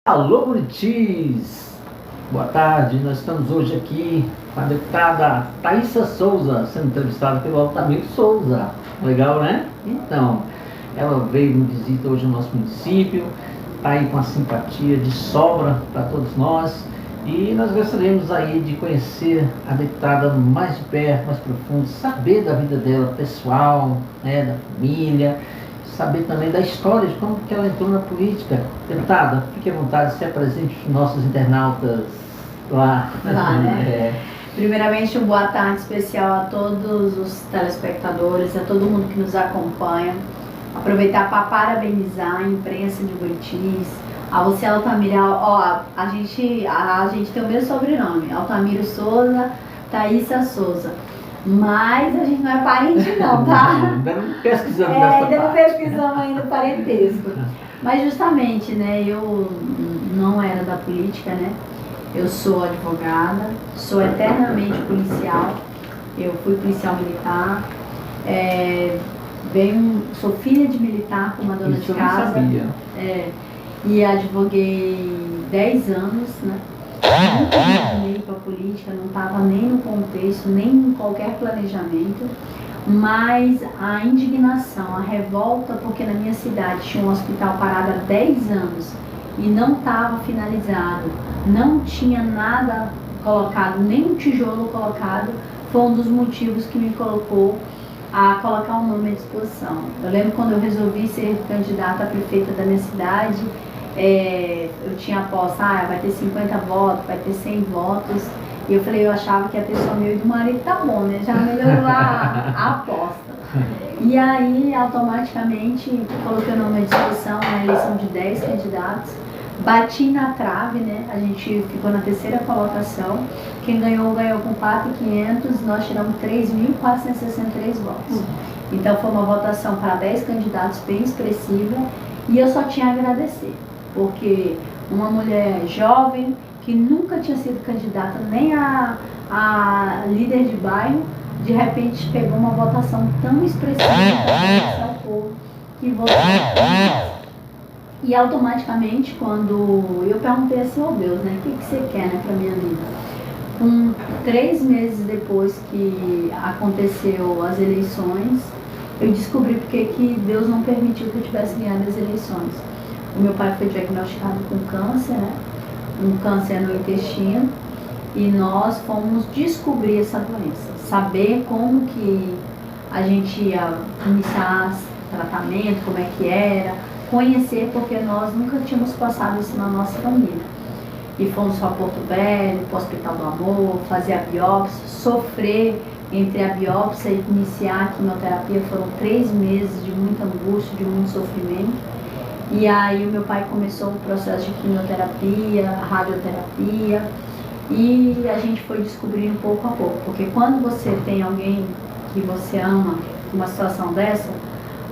Alô, Buritis! Boa tarde, nós estamos hoje aqui com a deputada Thaísa Souza, sendo entrevistada pelo Altamiro Souza. Legal, né? Então, ela veio em visita hoje no nosso município, está aí com a simpatia de sobra para todos nós e nós gostaríamos aí de conhecer a deputada mais de perto, mais profundo, saber da vida dela pessoal, né, da família, saber também da história, de como que ela entrou na política. Deputada, fique à vontade, se apresente para os nossos internautas lá. Né? Primeiramente, uma boa tarde especial a todos os telespectadores, a todo mundo que nos acompanha. Aproveitar para parabenizar a imprensa de Buritis, a você, Altamiro. Ó, a gente tem o mesmo sobrenome, Altamiro Souza, Thaísa Souza. Mas a gente não é parente não, tá? Ainda não pesquisamos ainda não pesquisamos ainda o parentesco. Mas justamente, né, eu não era da política, né? Eu sou advogada, sou eternamente policial. Eu fui policial militar. Sou filha de militar com uma dona de casa. Eu não sabia. E advoguei 10 anos, né? Nunca me para a política, não estava nem no contexto, nem em qualquer planejamento, mas a indignação, a revolta, porque na minha cidade tinha um hospital parado há 10 anos e não estava finalizado, não tinha nada colocado, nem um tijolo colocado, foi um dos motivos que me colocou a colocar o nome à disposição. Eu lembro quando eu resolvi ser candidata a prefeita da minha cidade, eu tinha aposta, vai ter 50 votos, vai ter 100 votos, e eu falei, eu achava que a pessoa meu e do marido tá bom, né, já melhorou a aposta. E aí, automaticamente, coloquei o nome à disposição na eleição de 10 candidatos, bati na trave, né, a gente ficou na terceira colocação, quem ganhou com 4.500, nós tiramos 3.463 votos. Então foi uma votação para 10 candidatos bem expressiva, e eu só tinha a agradecer. Porque uma mulher jovem, que nunca tinha sido candidata nem a líder de bairro, de repente pegou uma votação tão expressiva ao povo que votou. E automaticamente, quando eu perguntei assim, oh Deus, né, o que você quer, né, para minha vida? 3 meses depois que aconteceu as eleições, eu descobri porque que Deus não permitiu que eu tivesse ganhado as eleições. O meu pai foi diagnosticado com câncer, né? Um câncer no intestino, e nós fomos descobrir essa doença, saber como que a gente ia iniciar tratamento, como é que era, conhecer, porque nós nunca tínhamos passado isso na nossa família. E fomos para Porto Velho, para o Hospital do Amor, fazer a biópsia, sofrer entre a biópsia e iniciar a quimioterapia. Foram 3 meses de muita angústia, de muito sofrimento. E aí o meu pai começou o processo de quimioterapia, radioterapia, e a gente foi descobrindo pouco a pouco. Porque quando você tem alguém que você ama, uma situação dessa,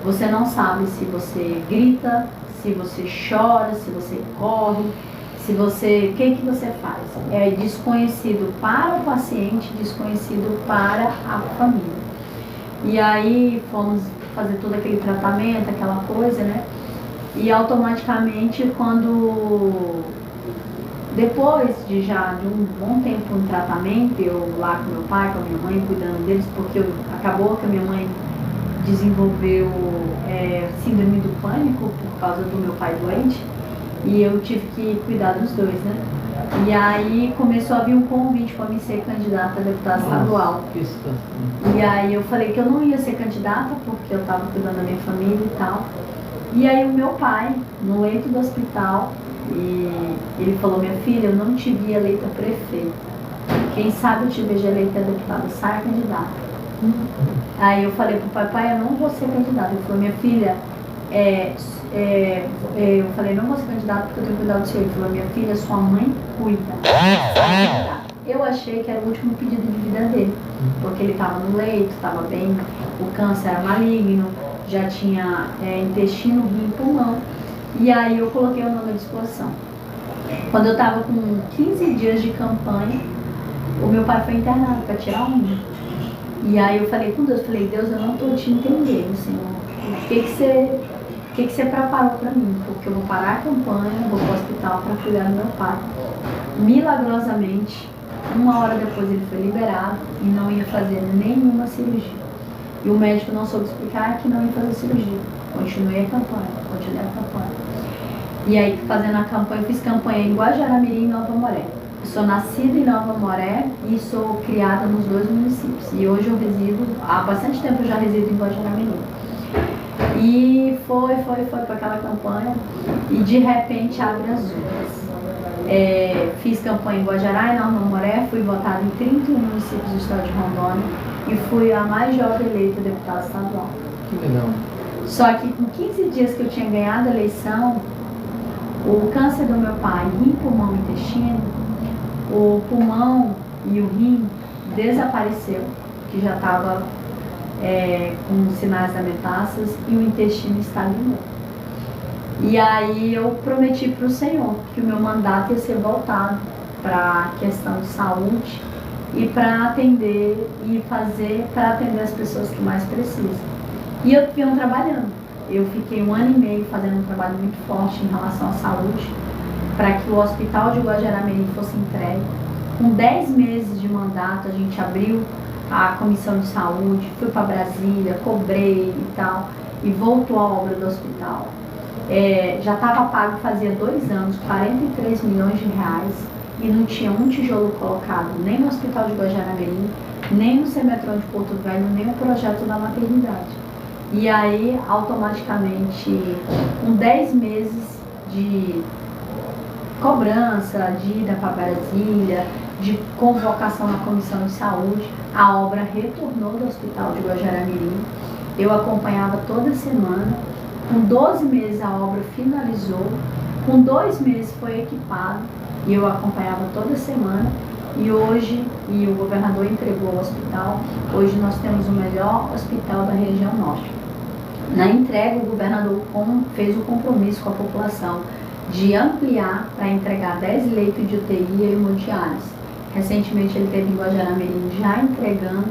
você não sabe se você grita, se você chora, se você corre, o que você faz? É desconhecido para o paciente, desconhecido para a família. E aí fomos fazer todo aquele tratamento, aquela coisa, né? E automaticamente, depois de um bom tempo no tratamento, eu lá com meu pai, com a minha mãe, cuidando deles, porque acabou que a minha mãe desenvolveu síndrome do pânico por causa do meu pai doente, e eu tive que cuidar dos dois, né? E aí começou a vir um convite para mim ser candidata a deputada estadual. E aí eu falei que eu não ia ser candidata porque eu estava cuidando da minha família e tal. E aí o meu pai, no leito do hospital, e ele falou, minha filha, eu não te vi eleita prefeita. Quem sabe eu te vejo eleita deputada, saia candidata. Aí eu falei pro pai, eu não vou ser candidata. Ele falou, minha filha, eu falei, não vou ser candidata porque eu tenho que cuidar do senhor. Ele falou, minha filha, sua mãe cuida. Eu achei que era o último pedido de vida dele, porque ele estava no leito, estava bem, o câncer era maligno, já tinha intestino, rim, pulmão. E aí eu coloquei o nome à disposição. Quando eu estava com 15 dias de campanha, o meu pai foi internado para tirar um rim. E aí eu falei com Deus, Deus, eu não estou te entendendo, Senhor. O que você que você preparou para mim? Porque eu vou parar a campanha, vou para o hospital para cuidar do meu pai. Milagrosamente, 1 hora depois ele foi liberado e não ia fazer nenhuma cirurgia. E o médico não soube explicar que não ia fazer cirurgia. Continuei a campanha. E aí, fazendo a campanha, eu fiz campanha em Guajará-Mirim e Nova Moré. Eu sou nascida em Nova Moré e sou criada nos 2 municípios. E hoje eu resido, há bastante tempo eu já resido em Guajará-Mirim. E foi para aquela campanha e de repente abre as urnas. Fiz campanha em Guajará e Nova Moré, fui votada em 31 municípios do estado de Rondônia e fui a mais jovem eleita deputada estadual. Que legal. Só que com 15 dias que eu tinha ganhado a eleição, o câncer do meu pai, rim, pulmão e intestino, o pulmão e o rim desapareceu, que já estava com sinais da metástase, e o intestino estagnou. E aí eu prometi para o Senhor que o meu mandato ia ser voltado para a questão de saúde e para atender as pessoas que mais precisam. E eu venho trabalhando. Eu fiquei 1 ano e meio fazendo um trabalho muito forte em relação à saúde, para que o hospital de Guajará-Mirim fosse entregue. Com 10 meses de mandato, a gente abriu a comissão de saúde, fui para Brasília, cobrei e tal, e voltou a obra do hospital. Já estava pago fazia 2 anos, 43 milhões de reais, e não tinha um tijolo colocado, nem no hospital de Guajará-Mirim, nem no Semetrão de Porto Velho, nem no projeto da maternidade. E aí, automaticamente, com 10 meses de cobrança, de ida para Brasília, de convocação na comissão de saúde, a obra retornou do hospital de Guajará-Mirim. Eu acompanhava toda semana. Com 12 meses a obra finalizou, com 2 meses foi equipado e eu acompanhava toda semana. E hoje, o governador entregou o hospital, hoje nós temos o melhor hospital da região norte. Na entrega, o governador fez o compromisso com a população de ampliar para entregar 10 leitos de UTI e hemodiálise. Recentemente ele teve em Guajará-Mirim já entregando,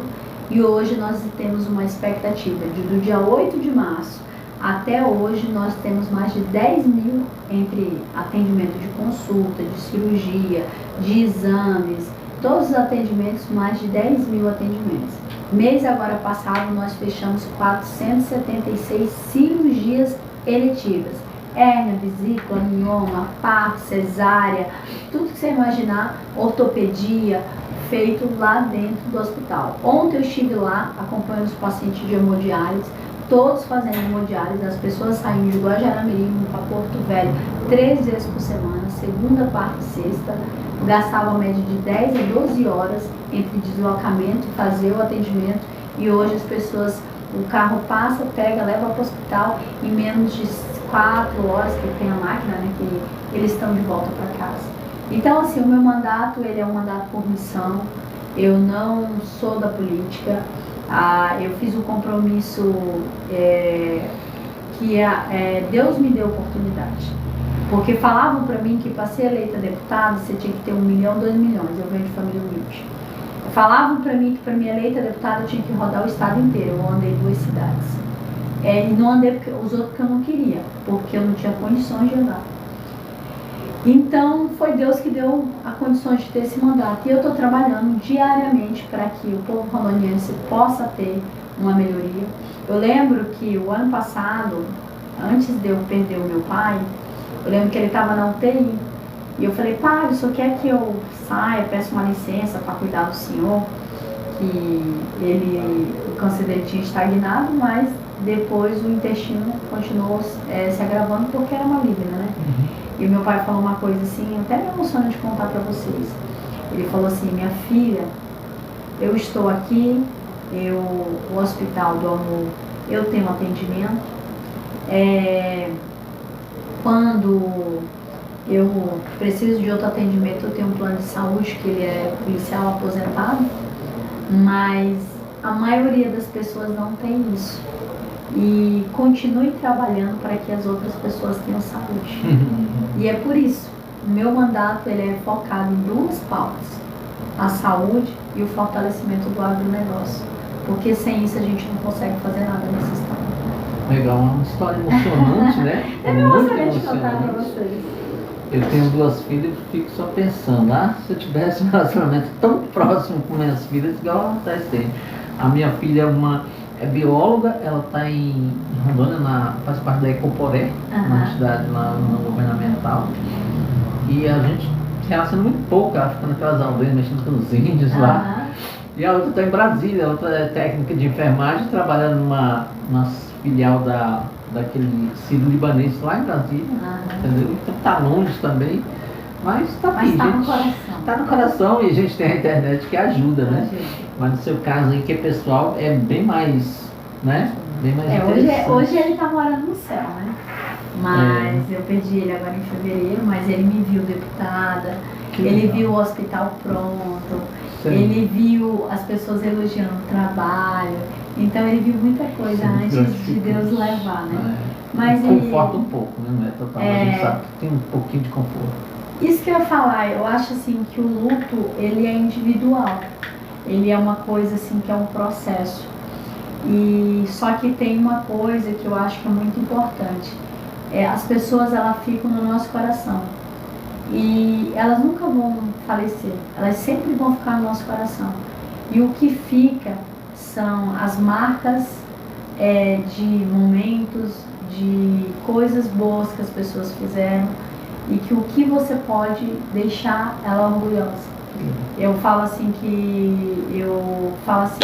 e hoje nós temos uma expectativa do dia 8 de março até hoje nós temos mais de 10 mil entre atendimento de consulta, de cirurgia, de exames, todos os atendimentos, mais de 10 mil atendimentos. Mês agora passado nós fechamos 476 cirurgias eletivas. Hérnia, vesícula, mioma, parto, cesárea, tudo que você imaginar, ortopedia, feito lá dentro do hospital. Ontem eu estive lá acompanhando os pacientes de hemodiálise, todos fazendo hemodiálise, as pessoas saindo de Guajará-Mirim para Porto Velho 3 vezes por semana, segunda, quarta e sexta, gastavam a média de 10 a 12 horas entre deslocamento e fazer o atendimento, e hoje as pessoas, o carro passa, pega, leva para o hospital, em menos de 4 horas, que tem a máquina, né, que eles estão de volta para casa. Então, assim, o meu mandato, ele é um mandato por missão, eu não sou da política. Eu fiz um compromisso que Deus me deu oportunidade. Porque falavam para mim que para ser eleita deputada você tinha que ter 1 milhão, 2 milhões. Eu venho de família humilde. Falavam para mim que para mim eleita deputada eu tinha que rodar o estado inteiro. Eu andei 2 cidades. E não andei os outros que eu não queria, porque eu não tinha condições de andar. Então, foi Deus que deu a condições de ter esse mandato. E eu estou trabalhando diariamente para que o povo rondoniense possa ter uma melhoria. Eu lembro que o ano passado, antes de eu perder o meu pai, eu lembro que ele estava na UTI. E eu falei, pai, o senhor quer que eu saia, peço uma licença para cuidar do senhor? Que o câncer dele tinha estagnado, mas depois o intestino continuou se agravando porque era maligno, né? E o meu pai falou uma coisa assim, até me emociona de contar para vocês. Ele falou assim, minha filha, eu estou aqui, o Hospital do Amor, eu tenho atendimento. Quando eu preciso de outro atendimento, eu tenho um plano de saúde, que ele é policial aposentado, mas a maioria das pessoas não tem isso. E continue trabalhando para que as outras pessoas tenham saúde. E é por isso, o meu mandato ele é focado em 2 pautas: a saúde e o fortalecimento do agronegócio. Porque sem isso a gente não consegue fazer nada nesse estado. Legal, uma história emocionante, né? É Muito emocionante contar pra emocionante. vocês. Eu tenho 2 filhas e fico só pensando, se eu tivesse um relacionamento tão próximo com minhas filhas, igual a Thais tem. A minha filha é bióloga, ela está em Rondônia, faz parte da Ecoporé, na cidade lá no governamental. E a gente se relaciona muito pouco, ela fica naquelas aldeias mexendo com os índios lá. E a outra está em Brasília, ela é técnica de enfermagem, trabalha numa filial daquele sírio-libanês lá em Brasília, entendeu? Então tá longe também, mas tá aqui, Mas tá gente. no coração. Tá no coração e a gente tem a internet que ajuda, né? Mas no seu caso aí, que é pessoal, é bem mais, né? Bem mais interessante. Hoje ele tá morando no céu, né? Mas eu perdi ele agora em fevereiro, mas ele me viu deputada, ele viu o hospital pronto, ele viu as pessoas elogiando o trabalho, então ele viu muita coisa antes de Deus levar, né? Mas conforta um pouco, né? Não é total, mas a gente sabe que tem um pouquinho de conforto. Isso que eu ia falar, eu acho assim que o luto, ele é individual, ele é uma coisa assim que é um processo. E só que tem uma coisa que eu acho que é muito importante. As pessoas, elas ficam no nosso coração e elas nunca vão falecer, elas sempre vão ficar no nosso coração, e o que fica são as marcas de momentos, de coisas boas que as pessoas fizeram, e que o que você pode deixar ela orgulhosa. Eu falo assim eu faço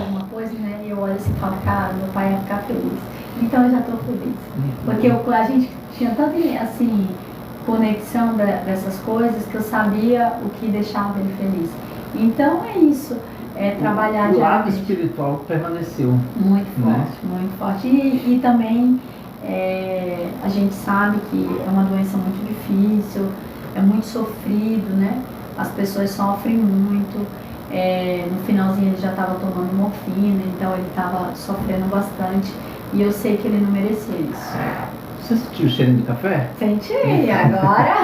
alguma coisa, né, e eu olho assim e falo, cara, meu pai ia ficar feliz. Então eu já estou feliz. Porque a gente tinha tanta assim, conexão dessas coisas que eu sabia o que deixava ele feliz. Então é isso, trabalhar o lado espiritual permaneceu. Muito forte, né? Muito forte. E também a gente sabe que é uma doença muito difícil, é muito sofrido, né? As pessoas sofrem muito. No finalzinho ele já estava tomando morfina, então ele estava sofrendo bastante. E eu sei que ele não merecia isso. Você sentiu o cheirinho do café? Senti, agora.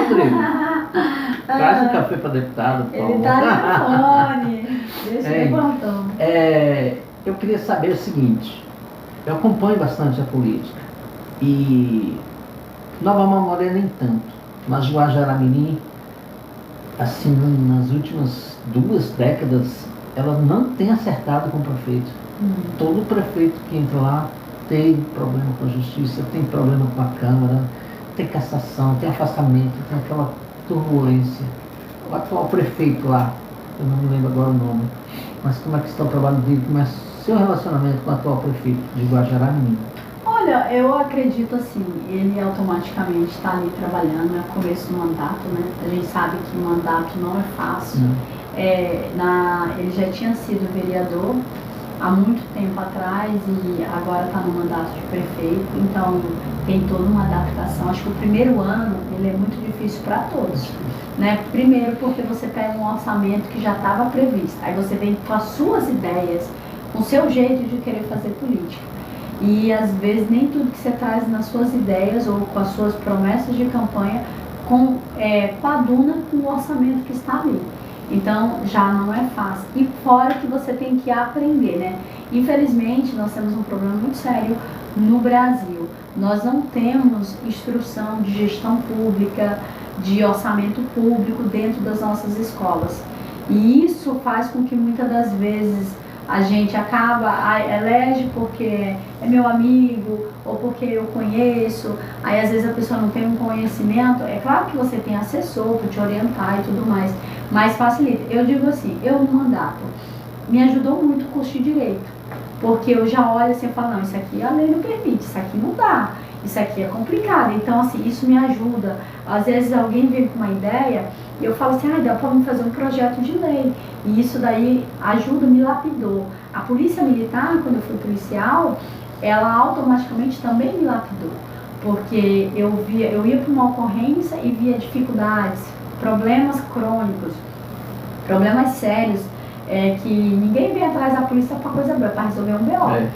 Traz um café para deputado, por favor. Ele tá no fone. Deixa eu portão. Eu queria saber o seguinte. Eu acompanho bastante a política. E Nova Mamoré nem tanto. Mas Guajará-Mirim, assim, nas últimas 2 décadas, ela não tem acertado com o prefeito. Todo prefeito que entra lá tem problema com a justiça, tem problema com a Câmara, tem cassação, tem afastamento, tem aquela turbulência. O atual prefeito lá, eu não me lembro agora o nome, mas como é que está o trabalho dele, como é o seu relacionamento com o atual prefeito de Guajará-Mirim? Olha, eu acredito assim, ele automaticamente está ali trabalhando, é o começo do mandato, né? A gente sabe que o mandato não é fácil. Ele já tinha sido vereador há muito tempo atrás e agora está no mandato de prefeito, então tem toda uma adaptação. Acho que o primeiro ano ele é muito difícil para todos, né? Primeiro porque você pega um orçamento que já estava previsto, aí você vem com as suas ideias, com o seu jeito de querer fazer política. E às vezes nem tudo que você traz nas suas ideias ou com as suas promessas de campanha coaduna com o orçamento que está ali. Então já não é fácil. E fora que você tem que aprender, né? Infelizmente nós temos um problema muito sério no Brasil. Nós não temos instrução de gestão pública, de orçamento público dentro das nossas escolas. E isso faz com que muitas das vezes a gente elege porque é meu amigo ou porque eu conheço, aí às vezes a pessoa não tem um conhecimento. É claro que você tem assessor para te orientar e tudo mais, mas facilita. Eu digo assim, no mandato me ajudou muito o curso de Direito, porque eu já olho assim e falo, não, isso aqui a lei não permite, isso aqui não dá, isso aqui é complicado. Então assim, isso me ajuda. Às vezes alguém vem com uma ideia e eu falo assim, dá para fazer um projeto de lei. E isso daí ajuda, me lapidou. A polícia militar, quando eu fui policial, ela automaticamente também me lapidou. Porque eu ia para uma ocorrência e via dificuldades, problemas crônicos, problemas sérios, que ninguém vem atrás da polícia para coisa boa, para resolver um BO.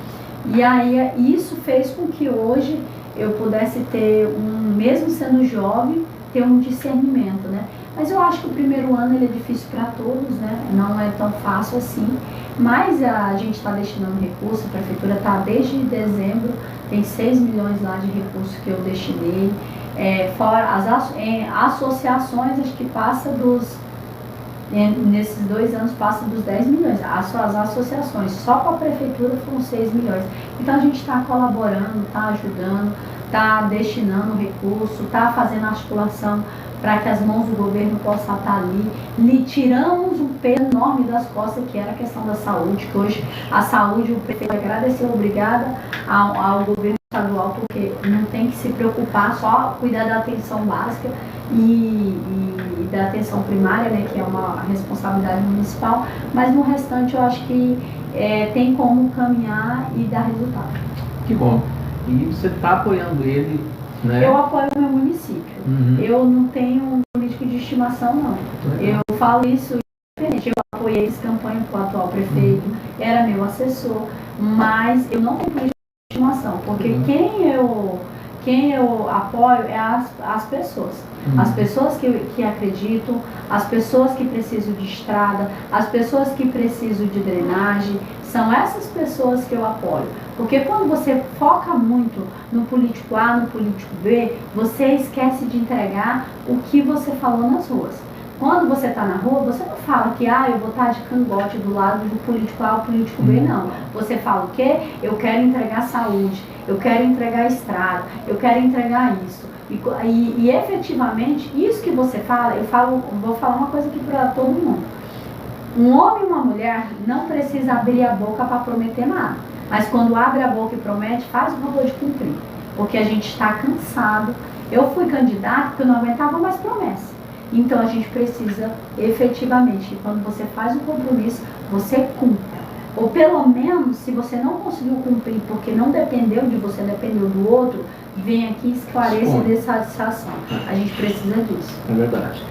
E aí isso fez com que hoje eu pudesse ter, mesmo sendo jovem, ter um discernimento, né? Mas eu acho que o primeiro ano ele é difícil para todos, né? Não é tão fácil assim. Mas a gente está destinando recurso, a prefeitura está desde dezembro tem 6 milhões lá de recursos que eu destinei. Fora as associações, acho que passa dos, nesses 2 anos passa dos 10 milhões. As associações, só com a prefeitura foram 6 milhões. Então a gente está colaborando, está ajudando, está destinando recurso, está fazendo articulação para que as mãos do governo possam estar ali. Tiramos um peso enorme das costas, que era a questão da saúde, que hoje a saúde, o prefeito agradeceu, obrigada ao governo estadual, porque não tem que se preocupar, só cuidar da atenção básica e da atenção primária, né, que é uma responsabilidade municipal, mas no restante eu acho que tem como caminhar e dar resultado. Que bom. E você está apoiando ele, né? Eu apoio o meu município. Eu não tenho um político de estimação, não. Eu falo isso diferente. Eu apoiei essa campanha com o atual prefeito, era meu assessor, mas eu não tenho político de estimação, porque quem eu apoio é as pessoas. As pessoas que acreditam, as pessoas que precisam de estrada, as pessoas que precisam de drenagem, são essas pessoas que eu apoio. Porque quando você foca muito no político A, no político B, você esquece de entregar o que você falou nas ruas. Quando você está na rua, você não fala que eu vou estar de cangote do lado do político A ou político B, não. Você fala o quê? Eu quero entregar saúde, eu quero entregar estrada, eu quero entregar isso. E efetivamente, isso que você fala, vou falar uma coisa aqui para todo mundo. Um homem e uma mulher não precisa abrir a boca para prometer nada. Mas quando abre a boca e promete, faz o favor de cumprir. Porque a gente está cansado. Eu fui candidato porque eu não aguentava mais promessa. Então a gente precisa efetivamente, quando você faz um compromisso, você cumpra. Ou pelo menos, se você não conseguiu cumprir porque não dependeu de você, dependeu do outro, vem aqui e esclareça e dê satisfação. A gente precisa disso. É verdade.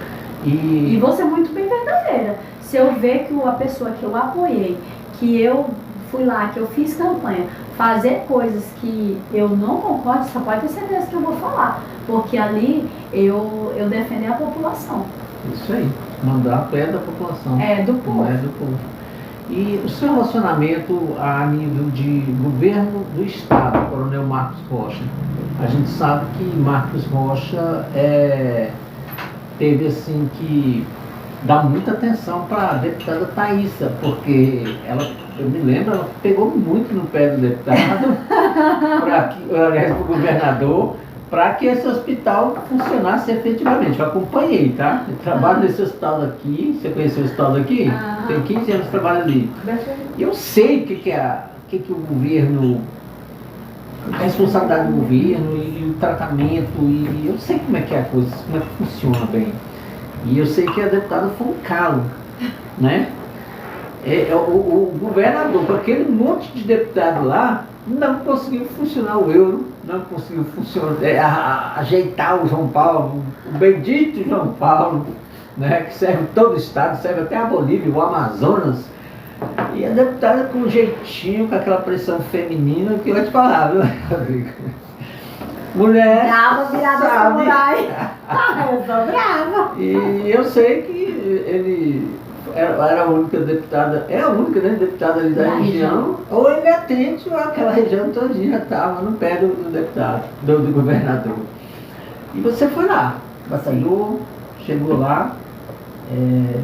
E vou ser muito bem verdadeira. Se eu ver que a pessoa que eu apoiei, que eu fui lá, que eu fiz campanha, fazer coisas que eu não concordo, só pode ter certeza que eu vou falar. Porque ali eu defendo a população. Isso aí. Mandato é da população. É do povo. Não é do povo. E o seu relacionamento a nível de governo do Estado, Coronel Marcos Rocha? A gente sabe que Marcos Rocha teve assim que dar muita atenção para a deputada Thaísa, porque eu me lembro, ela pegou muito no pé do deputado, para o governador, para que esse hospital funcionasse efetivamente. Eu acompanhei, tá? Eu trabalho nesse hospital daqui. Você conheceu o hospital daqui? Tem 15 anos que trabalho ali. E eu sei o que o governo, a responsabilidade do governo e o tratamento, e eu sei como é que é a coisa, como é que funciona bem. E eu sei que a deputada foi um calo, né? O governador, com aquele monte de deputado lá, não conseguiu funcionar o euro, não conseguiu ajeitar o João Paulo, o bendito João Paulo, né, que serve todo o estado, serve até a Bolívia, o Amazonas. E a deputada com um jeitinho, com aquela pressão feminina, que eu te falar, viu, Rodrigo? Mulher. Brava, virada samurai. Eu sou brava. E eu sei que ele era a única deputada, é a única, né, deputada ali da região, ou ele atende aquela região todinha, estava no pé do deputado, do governador. E você foi lá, batalhou, chegou lá,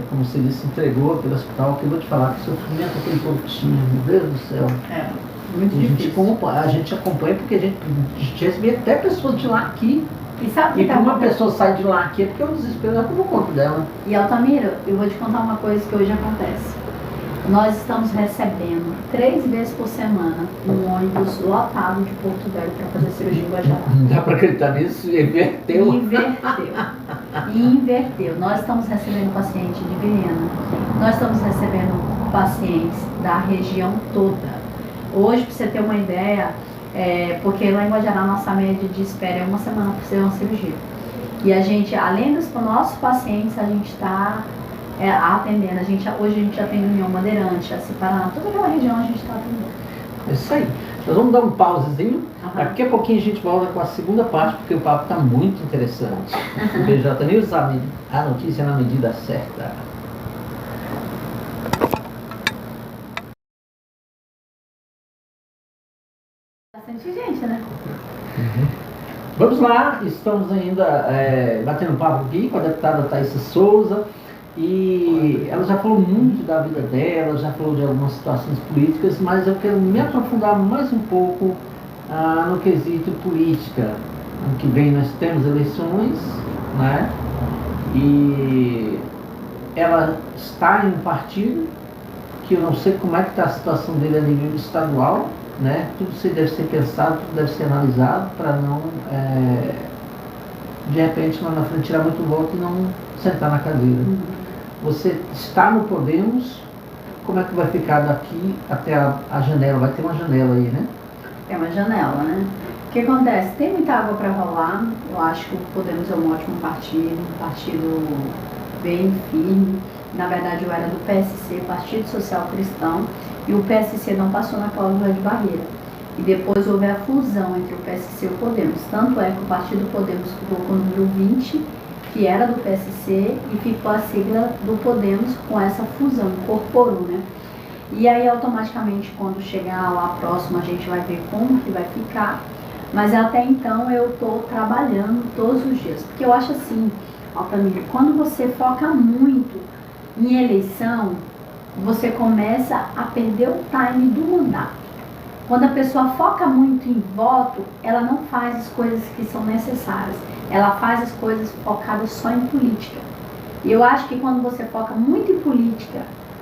como você disse, entregou pelo hospital, que eu vou te falar que o sofrimento aquele povo tinha, meu Deus do céu. Muito difícil. A gente acompanha porque a gente recebia até pessoas de lá aqui. E quando uma pessoa sai de lá aqui é porque o desespero é por conta dela. E Altamira, eu vou te contar uma coisa que hoje acontece. Nós estamos recebendo 3 vezes por semana um ônibus lotado de Porto Velho para fazer cirurgia em Guajará. Não dá para acreditar nisso, inverteu. Inverteu. Nós estamos recebendo pacientes de Vilhena, nós estamos recebendo pacientes da região toda. Hoje, para você ter uma ideia, porque lá em Guajará a nossa média de espera é 1 semana para ser uma cirurgia. E a gente, além dos nossos pacientes, a gente está atendendo. Hoje a gente atende União Bandeirante, Jaci Paraná, toda aquela região a gente está atendendo. É isso aí. Nós vamos dar um pausezinho. Daqui a pouquinho a gente volta com a segunda parte, porque o papo está muito interessante. O BJ News, a notícia na medida certa. Bastante gente, né? Vamos lá, estamos ainda batendo papo aqui com a deputada Thaisa Souza e ela já falou muito da vida dela, já falou de algumas situações políticas, mas eu quero me aprofundar mais um pouco no quesito política. Ano que vem nós temos eleições, né? E ela está em um partido que eu não sei como é que está a situação dele a nível estadual, né? Tudo isso deve ser pensado, tudo deve ser analisado para não, de repente, lá na frente tirar muito voto e não sentar na cadeira. Você está no Podemos, como é que vai ficar daqui até a janela? Vai ter uma janela aí, né? É uma janela, né? O que acontece? Tem muita água para rolar. Eu acho que o Podemos é um ótimo partido, um partido bem firme. Na verdade, eu era do PSC, Partido Social Cristão, e o PSC não passou na cláusula de barreira. E depois houve a fusão entre o PSC e o Podemos. Tanto é que o Partido Podemos ficou com o número 20, que era do PSC, e ficou a sigla do Podemos com essa fusão, incorporou, né? E aí, automaticamente, quando chegar lá próximo, a gente vai ver como que vai ficar. Mas até então, eu estou trabalhando todos os dias. Porque eu acho assim, Altamira, quando você foca muito em eleição, você começa a perder o time do mandato. Quando a pessoa foca muito em voto, ela não faz as coisas que são necessárias. Ela faz as coisas focadas só em política. E eu acho que quando você foca muito em política,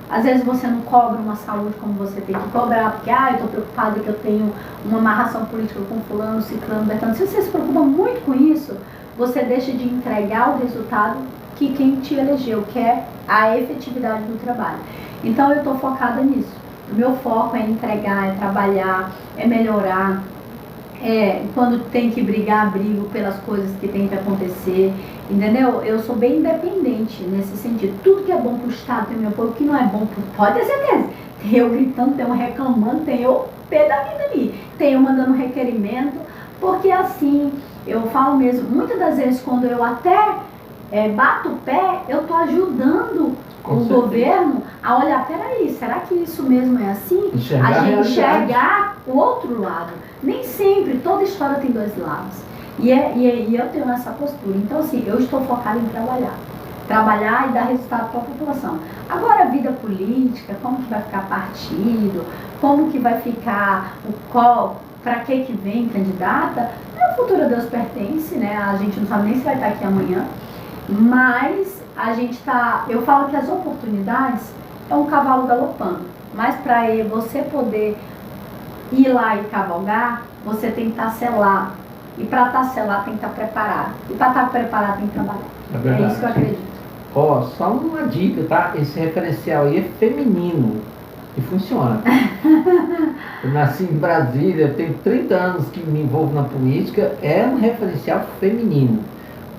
às vezes você não cobra uma saúde como você tem que cobrar, porque eu estou preocupada que eu tenho uma amarração política com fulano, ciclano, bertano. Se você se preocupa muito com isso, você deixa de entregar o resultado que quem te elegeu, que é a efetividade do trabalho. Então eu estou focada nisso. O meu foco é entregar, é trabalhar, é melhorar. Quando tem que brigar, brigo pelas coisas que tem que acontecer, entendeu? Eu sou bem independente nesse sentido. Tudo que é bom para o Estado tem meu apoio, o que não é bom, pode ter certeza. Tem eu gritando, tem eu reclamando, tem eu pé da vida ali, tem eu mandando requerimento, porque assim, eu falo mesmo, muitas das vezes quando eu até bato o pé, eu estou ajudando o governo a olhar, peraí, será que isso mesmo é assim? A gente enxergar o outro lado. Nem sempre, toda história tem dois lados. E eu tenho essa postura. Então, assim, eu estou focada em trabalhar. Trabalhar e dar resultado para a população. Agora, a vida política, como que vai ficar partido, como que vai ficar para que vem candidata, o futuro a Deus pertence, né? A gente não sabe nem se vai estar aqui amanhã. Mas a gente está, eu falo que as oportunidades é um cavalo galopando, mas para você poder ir lá e cavalgar, você tem que estar selado, e para estar selado tem que estar preparado, e para estar preparado tem que trabalhar. É isso que eu acredito. Só uma dica, tá? Esse referencial aí é feminino e funciona. Eu nasci em Brasília, eu tenho 30 anos que me envolvo na política, é um referencial feminino.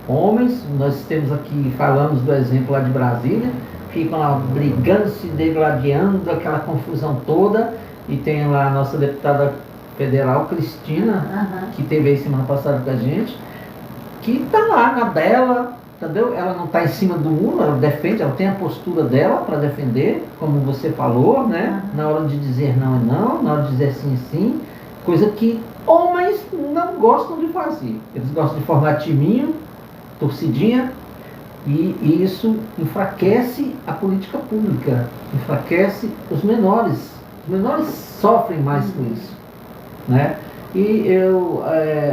Homens, nós temos aqui, falamos do exemplo lá de Brasília, ficam lá brigando, se degladiando, aquela confusão toda, e tem lá a nossa deputada federal, Cristina, que teve aí semana passada com a gente, que está lá na dela, entendeu? Ela não está em cima do muro, ela defende, ela tem a postura dela para defender, como você falou, né? Na hora de dizer não é não, na hora de dizer sim é sim, coisa que homens não gostam de fazer. Eles gostam de formar timinho, torcidinha, e isso enfraquece a política pública, enfraquece os menores. Os menores sofrem mais com isso, né? E eu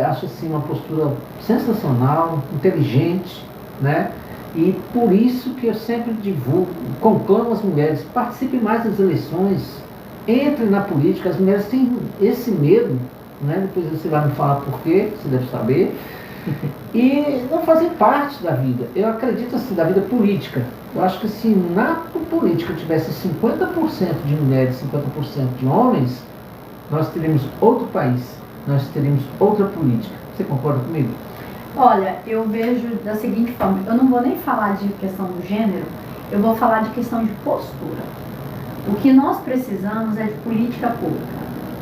acho assim uma postura sensacional, inteligente, né? E por isso que eu sempre divulgo, conclamo as mulheres, participem mais das eleições, entrem na política. As mulheres têm esse medo, né? Depois você vai me falar por quê, você deve saber. E não fazer parte da vida. Eu acredito assim, da vida política. Eu acho que se na política tivesse 50% de mulheres, 50% de homens, nós teríamos outro país, nós teríamos outra política. Você concorda comigo? Olha, eu vejo da seguinte forma, eu não vou nem falar de questão do gênero, eu vou falar de questão de postura. O que nós precisamos é de política pública.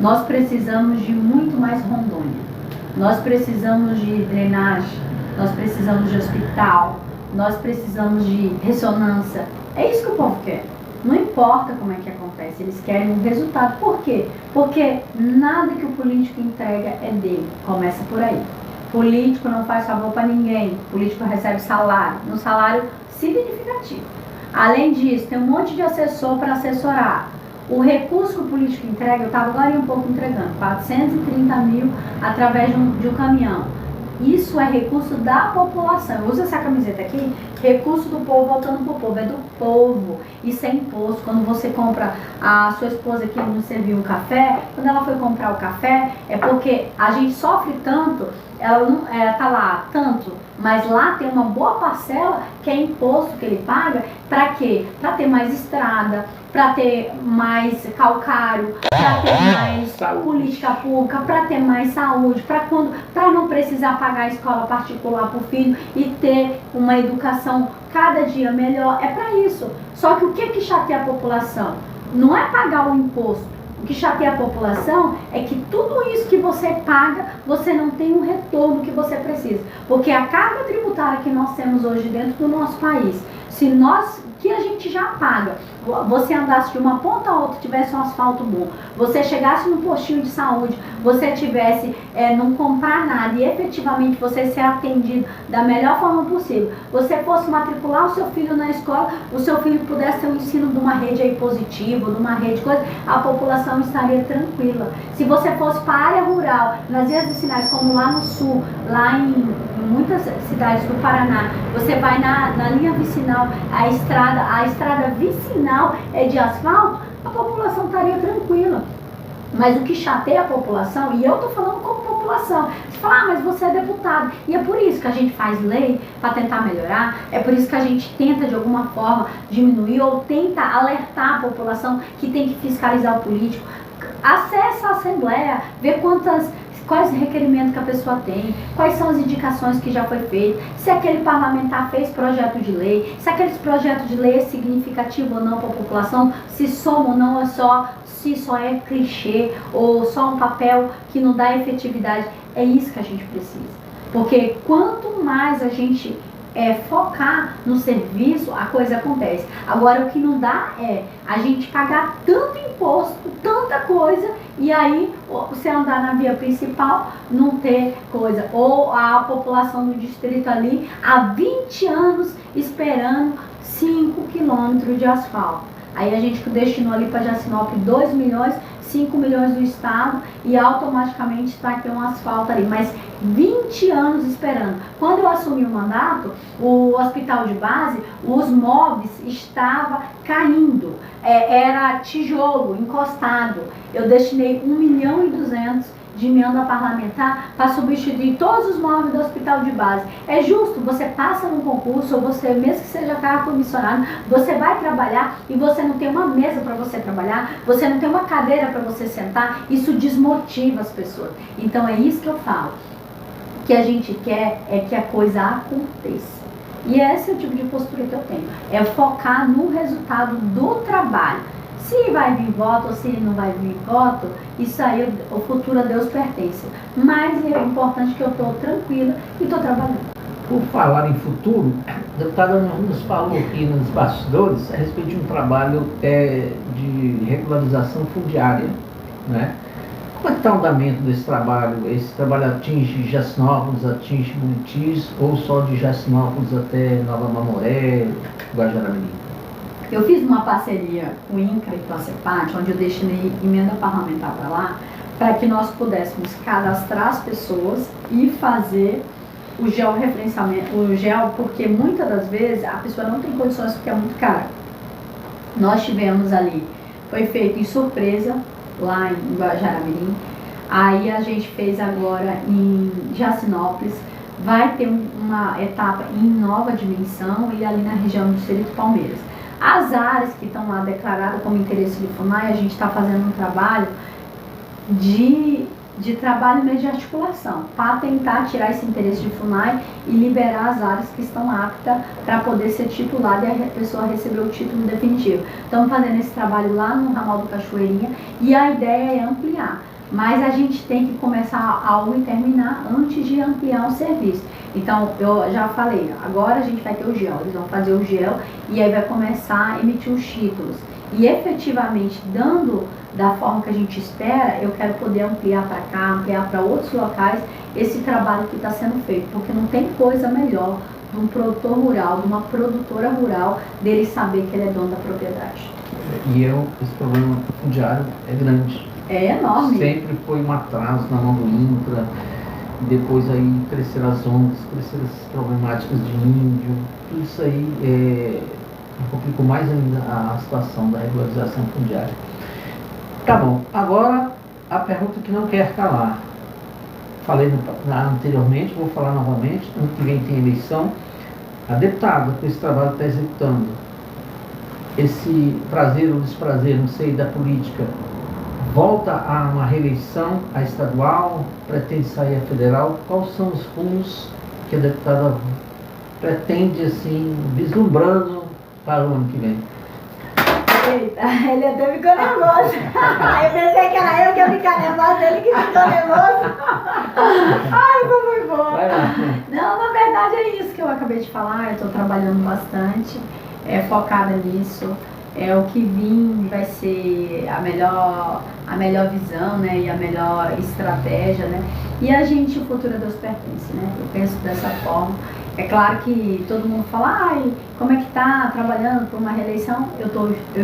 Nós precisamos de muito mais Rondônia. Nós precisamos de drenagem, nós precisamos de hospital, nós precisamos de ressonância. É isso que o povo quer. Não importa como é que acontece, eles querem um resultado. Por quê? Porque nada que o político entrega é dele. Começa por aí. Político não faz favor para ninguém. Político recebe salário, um salário significativo. Além disso, tem um monte de assessor para assessorar. O recurso que o político entrega, eu estava agora um pouco entregando, 430 mil através de um caminhão. Isso é recurso da população. Usa essa camiseta aqui, recurso do povo voltando para o povo, é do povo. Isso é imposto. Quando você compra, a sua esposa que nos serviu um café, quando ela foi comprar o café, é porque a gente sofre tanto, ela não tá lá tanto, mas lá tem uma boa parcela que é imposto que ele paga. Para quê? Para ter mais estrada, para ter mais calcário, para ter mais política pública, para ter mais saúde, para não precisar pagar a escola particular para o filho e ter uma educação cada dia melhor. É para isso. Só que o que chateia a população? Não é pagar o imposto. O que chateia a população é que tudo isso que você paga, você não tem um retorno que você precisa. Porque a carga tributária que nós temos hoje dentro do nosso país, se nós, que a gente já paga, você andasse de uma ponta a outra, tivesse um asfalto bom, você chegasse no postinho de saúde, você tivesse, não comprar nada e efetivamente você ser atendido da melhor forma possível, você fosse matricular o seu filho na escola, o seu filho pudesse ter um ensino de uma rede aí positiva, de uma rede coisa, a população estaria tranquila. Se você fosse para a área rural, nas vias vicinais, como lá no sul, lá em muitas cidades do Paraná, você vai na linha vicinal, a estrada vicinal é de asfalto, a população estaria tranquila. Mas o que chateia a população, e eu estou falando como população, você fala, mas você é deputado, e é por isso que a gente faz lei para tentar melhorar, é por isso que a gente tenta de alguma forma diminuir ou tenta alertar a população que tem que fiscalizar o político. Acessa a Assembleia, vê quais requerimentos que a pessoa tem, quais são as indicações que já foi feito, se aquele parlamentar fez projeto de lei, se aquele projeto de lei é significativo ou não para a população, se soma ou não, se só é clichê ou só um papel que não dá efetividade. É isso que a gente precisa. Porque quanto mais a gente focar no serviço, a coisa acontece. Agora, o que não dá é a gente pagar tanto imposto, tanta coisa, e aí você andar na via principal, não ter coisa. Ou a população do distrito ali, há 20 anos, esperando 5 quilômetros de asfalto. Aí a gente destinou ali para Jacinópolis 2 milhões, 5 milhões do estado e automaticamente vai ter um asfalto ali. Mas 20 anos esperando. Quando eu assumi o mandato, o hospital de base, os móveis estavam caindo. Era tijolo encostado. Eu destinei 1.200.000 de emenda parlamentar para substituir todos os móveis do hospital de base. É justo, você passa num concurso, ou você, mesmo que seja cargo comissionado, você vai trabalhar e você não tem uma mesa para você trabalhar, você não tem uma cadeira para você sentar, isso desmotiva as pessoas. Então é isso que eu falo. O que a gente quer é que a coisa aconteça. E esse é o tipo de postura que eu tenho. É focar no resultado do trabalho. Se vai vir voto ou se não vai vir voto, isso aí, o futuro a Deus pertence. Mas é importante que eu estou tranquila e estou trabalhando. Por falar em futuro, a deputada nos falou aqui nos bastidores a respeito de um trabalho de regularização fundiária, né? Como é que está o andamento desse trabalho? Esse trabalho atinge Jacinópolis, atinge Buritis, ou só de Jacinópolis até Nova Mamoré, Guajará-Mirim? Eu fiz uma parceria com o INCRA e com a CEPAT, onde eu destinei emenda parlamentar para lá, para que nós pudéssemos cadastrar as pessoas e fazer o georreferenciamento, porque muitas das vezes a pessoa não tem condições porque é muito caro. Nós tivemos ali, foi feito em surpresa, lá em Guajará-Mirim, aí a gente fez agora em Jacinópolis, vai ter uma etapa em Nova Dimensão e ali na região do Distrito Palmeiras. As áreas que estão lá declaradas como interesse de FUNAI, a gente está fazendo um trabalho de trabalho mesmo de articulação, para tentar tirar esse interesse de FUNAI e liberar as áreas que estão aptas para poder ser titulada e a pessoa receber o título definitivo. Estamos fazendo esse trabalho lá no ramal do Cachoeirinha e a ideia é ampliar. Mas a gente tem que começar algo e terminar antes de ampliar o serviço. Então, eu já falei, agora a gente vai ter o GEL, eles vão fazer o GEL e aí vai começar a emitir os títulos. e efetivamente dando da forma que a gente espera, eu quero poder ampliar para cá, ampliar para outros locais esse trabalho que está sendo feito, porque não tem coisa melhor de um produtor rural, de uma produtora rural, dele saber que ele é dono da propriedade. E esse problema fundiário é grande. É enorme. Sempre foi um atraso na mão do INCRA, depois aí cresceram as ondas, cresceram as problemáticas de índio, tudo isso aí complicou mais ainda a situação da regularização fundiária. Tá bom, agora a pergunta que não quer calar. Falei anteriormente, vou falar novamente, ano que vem tem eleição. A deputada com esse trabalho está executando, esse prazer ou desprazer, não sei, da política, volta a uma reeleição, a estadual, pretende sair a federal, quais são os rumos que a deputada pretende, assim, vislumbrando para o ano que vem? Eita, ele até ficou nervoso. Eu pensei que era eu que ia ficar nervosa, ele que ficou nervoso. Ai, foi bom. Não, na verdade é isso que eu acabei de falar, eu estou trabalhando bastante, focada nisso. O que vim vai ser a melhor visão, né, e a melhor estratégia, né? E a gente, o futuro a Deus pertence, né? Eu penso dessa forma. É claro que todo mundo fala, ai, como é que tá trabalhando por uma reeleição? Eu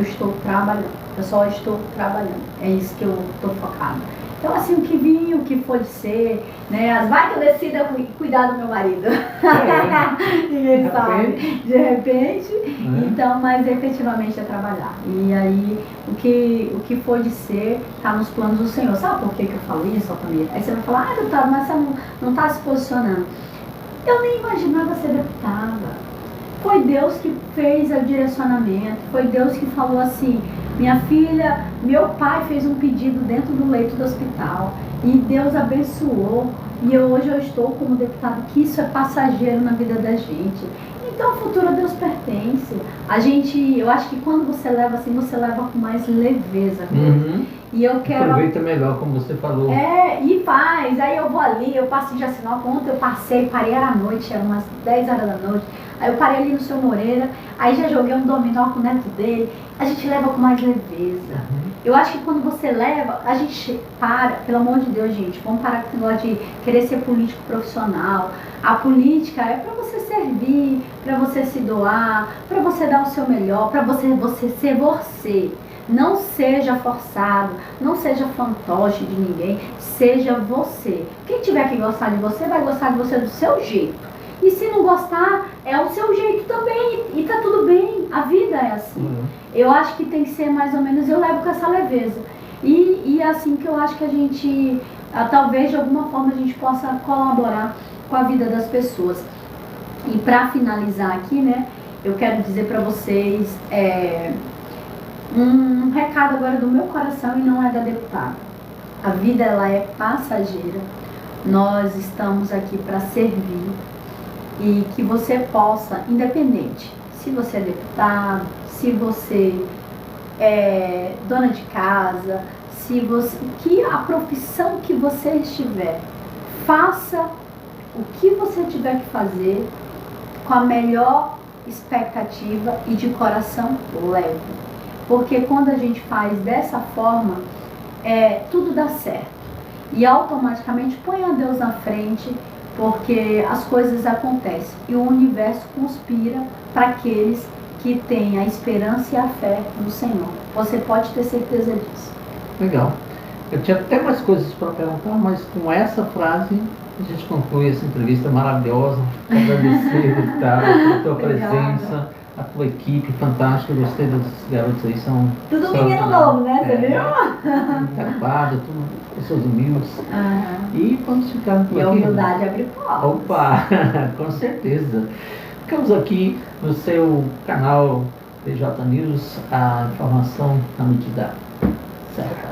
estou trabalhando, eu só estou trabalhando, é isso que eu estou focada. Então, assim, o que vir, o que for de ser, né? Vai que eu decida cuidar do meu marido. Ninguém sabe. De repente. Então, mas efetivamente é trabalhar. E aí, o que for de ser, está nos planos do Senhor. Sabe por que eu falo isso, Altamira? Aí você vai falar, deputado, mas você não está se posicionando. Eu nem imaginava ser deputada. Foi Deus que fez o direcionamento, foi Deus que falou assim, minha filha, meu pai fez um pedido dentro do leito do hospital e Deus abençoou e hoje eu estou como deputada, que isso é passageiro na vida da gente. Então o futuro a Deus pertence. Eu acho que quando você leva assim, você leva com mais leveza. E eu quero... Aproveita melhor, como você falou. E faz. Aí eu vou ali, eu passo em Jacinópolis. Ontem eu parei, era à noite, era umas 10 horas da noite. Aí eu parei ali no Seu Moreira, aí já joguei um dominó com o neto dele. A gente leva com mais leveza. Eu acho que quando você leva, a gente para, pelo amor de Deus, gente, vamos parar com o negócio de querer ser político profissional. A política é para você servir, para você se doar, para você dar o seu melhor, para você ser você. Não seja forçado, não seja fantoche de ninguém, seja você. Quem tiver que gostar de você, vai gostar de você do seu jeito. E se não gostar, é o seu jeito também, e tá tudo bem, a vida é assim. Eu acho que tem que ser mais ou menos, eu levo com essa leveza. E é assim que eu acho que a gente, talvez de alguma forma a gente possa colaborar com a vida das pessoas. E para finalizar aqui, né, eu quero dizer para vocês um recado agora do meu coração e não é da deputada. A vida ela é passageira, nós estamos aqui para servir e que você possa, independente, se você é deputado, se você é dona de casa, que a profissão que você estiver, faça o que você tiver que fazer com a melhor expectativa e de coração leve. Porque quando a gente faz dessa forma, tudo dá certo. E automaticamente põe a Deus na frente, porque as coisas acontecem. E o universo conspira para aqueles que têm a esperança e a fé no Senhor. Você pode ter certeza disso. Legal. Eu tinha até mais coisas para perguntar, mas com essa frase a gente conclui essa entrevista maravilhosa. Agradecer, deputada, pela tua presença, a tua equipe fantástica. Eu gostei dos garotos aí, são... Tudo menino novo, né? Você viu? Tapada, tudo pessoas humildes. E vamos ficar por aqui. E a humildade abre portas. Opa, com certeza. Ficamos aqui no seu canal PJ News, a informação na medida certa.